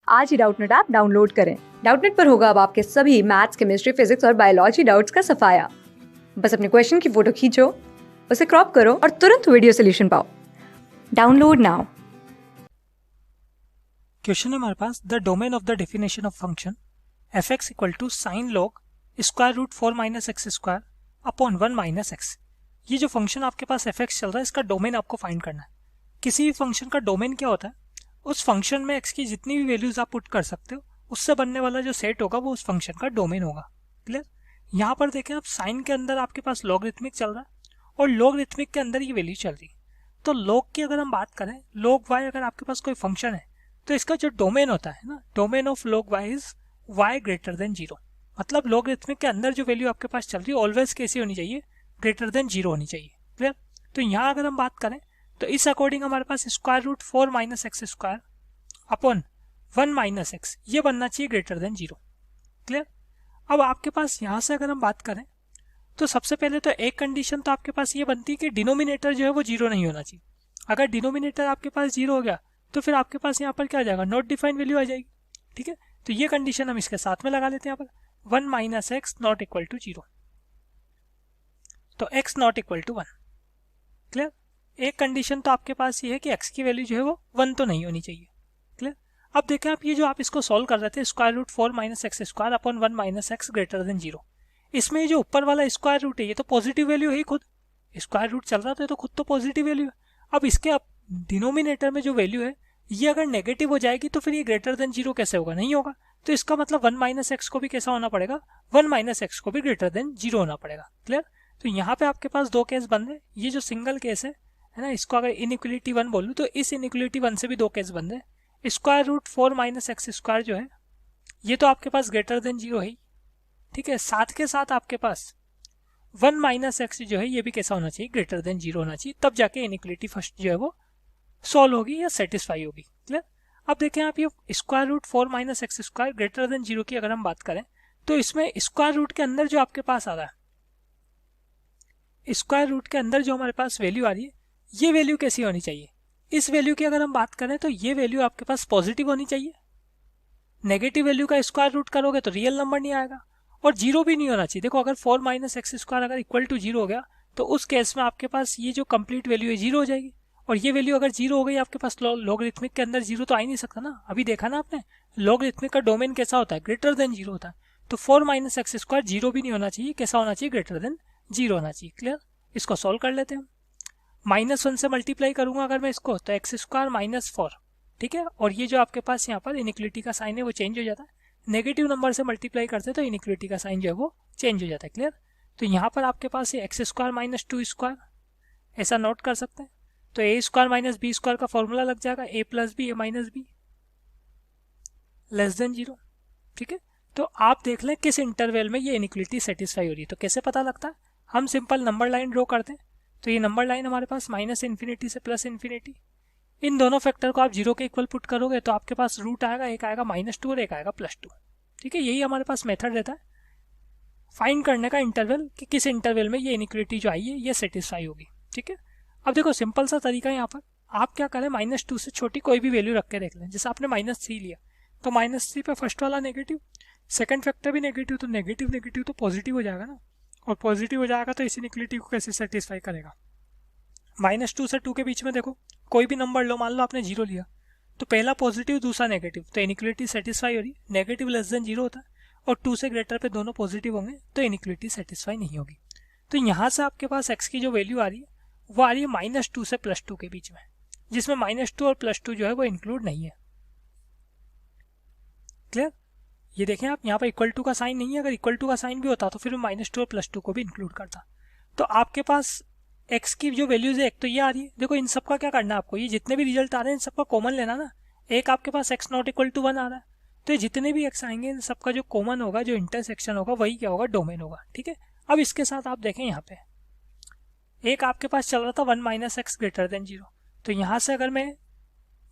आज ही Doubtnut app download करें। Doubtnut पर होगा अब आपके सभी मैथ्स, केमिस्ट्री, फिजिक्स और बायोलॉजी डाउट्स का सफाया। बस अपने क्वेश्चन की फोटो खींचो, उसे क्रॉप करो और तुरंत वीडियो सोल्यूशन पाओ। Download now. क्वेश्चन है हमारे पास, the domain of the definition of function F X equal to sine log square root 4 minus X square upon 1 minus X. ये जो फंक्शन आपके पास एफ एक्स चल रहा है, इसका डोमेन आपको फाइंड करना है। किसी भी फंक्शन का डोमेन क्या होता है? उस फंक्शन में एक्स की जितनी भी वैल्यूज आप पुट कर सकते हो, उससे बनने वाला जो सेट होगा वो उस फंक्शन का डोमेन होगा। क्लियर? यहाँ पर देखें आप, साइन के अंदर आपके पास लॉगरिथमिक चल रहा है और लॉगरिथमिक के अंदर ये वैल्यू चल रही है। तो लॉग की अगर हम बात करें, लॉग वाई अगर आपके पास कोई फंक्शन है तो इसका जो डोमेन होता है ना, domain of log Y is Y greater than 0। मतलब लॉगरिथमिक के अंदर जो वैल्यू आपके पास चल रही है ऑलवेज कैसी होनी चाहिए? ग्रेटर देन 0 होनी चाहिए। क्लियर? तो यहाँ अगर हम बात करें तो इस अकॉर्डिंग हमारे पास square root 4 minus X square upon 1 minus X ये बनना चाहिए ग्रेटर देन 0। क्लियर? अब आपके पास यहाँ से अगर हम बात करें तो सबसे पहले तो एक कंडीशन तो आपके पास ये बनती है कि डिनोमिनेटर जो है वो 0 नहीं होना चाहिए। अगर डिनोमिनेटर आपके पास 0 हो गया तो फिर आपके पास यहाँ पर क्या आ जाएगा? नॉट डिफाइंड वैल्यू आ जाएगी। ठीक है, तो ये कंडीशन हम इसके साथ में लगा लेते हैं। यहाँ पर 1 minus X not equal to 0, तो x not equal to 1। Clear? एक कंडीशन तो आपके पास ये है कि x की वैल्यू जो है वो 1 तो नहीं होनी चाहिए। क्लियर? अब देखें आप, ये जो आप इसको सॉल्व कर रहे थे, square root 4 minus X square upon 1 minus X greater than 0, इसमें ये जो ऊपर वाला स्क्वायर रूट है ये तो पॉजिटिव वैल्यू है ही, खुद स्क्वायर रूट चल रहा था तो खुद तो पॉजिटिव वैल्यू है। अब इसके डिनोमिनेटर में जो वैल्यू है ये अगर नेगेटिव हो जाएगी तो फिर ये ग्रेटर देन 0 कैसे होगा? नहीं होगा। तो इसका मतलब 1 माइनस एक्स को भी कैसा होना पड़ेगा? 1 माइनस एक्स को भी ग्रेटर देन 0 होना पड़ेगा। क्लियर? तो यहाँ पे आपके पास दो केस बन रहे। ये जो सिंगल केस है ना, इसको अगर इनइक्वलिटी 1 बोलूँ तो इस इनइक्वलिटी 1 से भी दो केस बन रहे। Square root 4 minus X square जो है ये तो आपके पास ग्रेटर देन 0 है ही। ठीक है, साथ के साथ आपके पास 1 माइनस एक्स जो है ये भी कैसा होना चाहिए? ग्रेटर देन 0 होना चाहिए। तब जाके इनइक्वलिटी फर्स्ट जो है वो सॉल्व होगी या सेटिस्फाई होगी। क्लियर? अब देखें आप, ये square root 4 minus X square greater than 0 की अगर हम बात करें तो इसमें स्क्वायर रूट के अंदर जो आपके पास आ रहा है, स्क्वायर रूट के अंदर जो हमारे पास वैल्यू आ रही है ये वैल्यू कैसी होनी चाहिए? इस वैल्यू की अगर हम बात करें तो ये वैल्यू आपके पास पॉजिटिव होनी चाहिए। नेगेटिव वैल्यू का स्क्वायर रूट करोगे तो रियल नंबर नहीं आएगा और 0 भी नहीं होना चाहिए। देखो, अगर 4 माइनस एक्स स्क्वायर अगर इक्वल टू 0 हो गया तो उस केस में आपके पास ये जो कंप्लीट वैल्यू है 0 हो जाएगी। और ये वैल्यू अगर 0 हो गई आपके पास, लॉगरिथमिक के अंदर 0 तो आ ही नहीं सकता ना। अभी देखा ना आपने, लॉगरिथमिक का डोमेन कैसा होता है? ग्रेटर देन 0 होता है। तो 4 माइनस एक्स स्क्वायर 0 भी नहीं होना चाहिए, कैसा होना चाहिए? ग्रेटर देन 0 होना चाहिए। क्लियर? इसको सॉल्व कर लेते हैं हम। -1 से मल्टीप्लाई करूंगा अगर मैं इसको, तो एक्स स्क्वायर माइनस 4। ठीक है, और ये जो आपके पास यहाँ पर इनइक्वलिटी का साइन है वो चेंज हो जाता है। नेगेटिव नंबर से मल्टीप्लाई करते हैं तो इनइक्वलिटी का साइन जो है वो चेंज हो जाता है। क्लियर? तो यहाँ पर आपके पास ये एक्स स्क्वायर माइनस 2 स्क्वायर ऐसा नोट कर सकते हैं। तो A square minus B square का फॉर्मूला लग जाएगा, A plus B A minus B less than 0। ठीक है, तो आप देख लें किस इंटरवल में ये इनइक्वलिटी सेटिस्फाई हो रही है। तो कैसे पता लगता है? हम सिंपल नंबर लाइन ड्रॉ करते हैं। तो ये नंबर लाइन हमारे पास माइनस इन्फिनिटी से प्लस इन्फिनिटी, इन दोनों फैक्टर को आप 0 के इक्वल पुट करोगे तो आपके पास रूट आएगा, एक आएगा -2 और एक आएगा +2। ठीक है, यही हमारे पास मेथड रहता है फाइंड करने का इंटरवल, कि किस इंटरवल में ये इनइक्वलिटी जो आई है ये सेटिस्फाई होगी। ठीक है, अब देखो सिंपल सा तरीका है यहाँ पर, आप क्या करें, -2 से छोटी कोई भी वैल्यू रख के देख लें। जैसे आपने -3 लिया तो -3 पे फर्स्ट वाला नेगेटिव, सेकंड फैक्टर भी नेगेटिव, तो नेगेटिव नेगेटिव तो पॉजिटिव हो जाएगा ना, और पॉजिटिव हो जाएगा तो इस इनइक्वलिटी को कैसे सेटिस्फाई करेगा? -2 से 2 के बीच में देखो कोई भी नंबर लो, मान लो आपने 0 लिया तो पहला पॉजिटिव दूसरा नेगेटिव, तो इनइक्वलिटी सेटिस्फाई हो रही। नेगेटिव लेस देन 0 होता है और 2 से ग्रेटर पे दोनों पॉजिटिव होंगे तो इनइक्वलिटी सेटिस्फाई नहीं होगी। तो यहाँ से आपके पास x की जो वैल्यू आ रही है वो आ रही है -2 से +2 के बीच में, जिसमें -2 और +2 जो है वो इंक्लूड नहीं है। क्लियर? ये देखें आप, यहाँ पर इक्वल टू का साइन नहीं है। अगर इक्वल टू का साइन भी होता तो फिर -2 और +2 को भी इंक्लूड करता। तो आपके पास x की जो वैल्यूज है एक तो ये आ रही है। देखो, इन सबका क्या करना है आपको, ये जितने भी रिजल्ट आ रहे हैं इन सबका कॉमन लेना ना। एक आपके पास x नॉट इक्वल टू 1 आ रहा है, तो ये जितने भी x आएंगे इन सबका जो कॉमन होगा, जो इंटरसेक्शन होगा, वही क्या होगा? डोमेन होगा। ठीक है, अब इसके साथ आप देखें यहाँ पे एक आपके पास चल रहा था 1 माइनस एक्स ग्रेटर देन 0, तो यहाँ से अगर मैं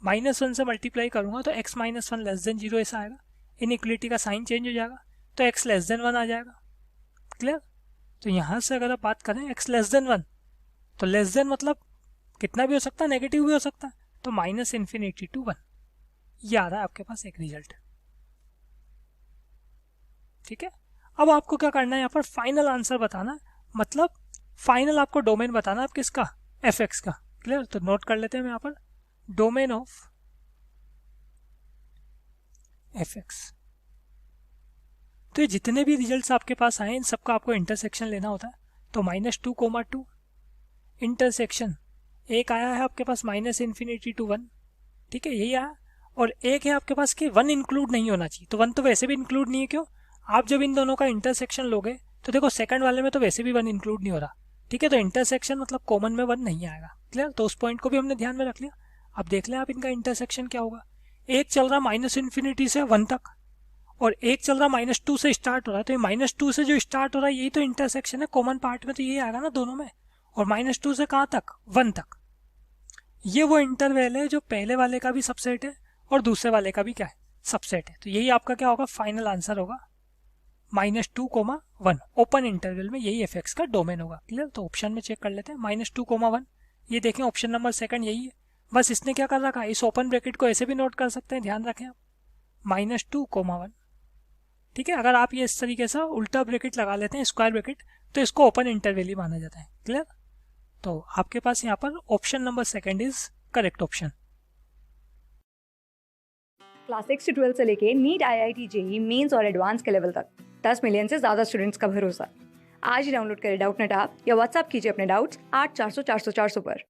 -1 से मल्टीप्लाई करूंगा तो x -1 लेस देन 0 ऐसा आएगा। इनइक्वलिटी का साइन चेंज हो जाएगा तो x लेस देन 1 आ जाएगा। क्लियर? तो यहाँ से अगर आप बात करें x लेस देन 1, तो लेस देन मतलब कितना भी हो सकता है, नेगेटिव भी हो सकता है, तो -∞ to 1 ये आ रहा है आपके पास एक रिजल्ट। ठीक है, अब आपको क्या करना है, यहाँ पर फाइनल आंसर बताना है, मतलब फाइनल आपको डोमेन बताना है आप किसका, एफ का। क्लियर, तो नोट कर लेते हैं यहाँ पर डोमेन ऑफ एफ। तो ये जितने भी रिजल्ट्स आपके पास आए इन सबका आपको इंटरसेक्शन लेना होता है। तो -2, 2 इंटरसेक्शन एक आया है आपके पास -∞ to 1, ठीक है, यही आया। और एक है आपके पास कि 1 इंक्लूड नहीं होना चाहिए, तो 1 तो वैसे भी इंक्लूड नहीं है। क्यों, आप जब इन दोनों का इंटरसेक्शन लोगे तो देखो सेकंड वाले में तो वैसे भी 1 इंक्लूड नहीं हो रहा, ठीक है, तो इंटरसेक्शन मतलब कॉमन में 1 नहीं आएगा। क्लियर, तो उस पॉइंट को भी हमने ध्यान में रख लिया। अब देख लें आप इनका इंटरसेक्शन क्या होगा। एक चल रहा -∞ से 1 तक और एक चल रहा -2 से स्टार्ट हो रहा है, तो ये -2 से जो स्टार्ट हो रहा है यही तो इंटरसेक्शन है, कॉमन पार्ट में तो यही आएगा ना दोनों में। और -2 से कहाँ तक, 1 तक। ये वो इंटरवल है जो पहले वाले का भी सबसेट है और दूसरे वाले का भी क्या है, सबसेट है। तो यही आपका क्या होगा, फाइनल आंसर होगा -2, 1 ओपन इंटरवल में, यही एफ का डोमेन होगा। क्लियर, तो ऑप्शन में चेक कर लेते हैं -2, 1, ये देखें ऑप्शन नंबर सेकंड यही है। बस इसने क्या कर रखा है, इस ओपन ब्रैकेट को ऐसे भी नोट कर सकते हैं, ध्यान रखें आप, -2, 1, ठीक है। अगर आप ये इस तरीके से उल्टा ब्रैकेट लगा लेते हैं, स्क्वायर ब्रैकेट, तो इसको ओपन इंटरवल ही माना जाता है। क्लियर, तो आपके पास यहाँ पर option number second is correct option. Class 6 से 12 से लेके नीट, IIT, JEE मेंस और एडवांस के लेवल तक 10 मिलियन से ज़्यादा स्टूडेंट्स का भरोसा। आज ही डाउनलोड करें डाउटनेट ऐप या व्हाट्सएप कीजिए अपने डाउट्स 8400 400 400 पर।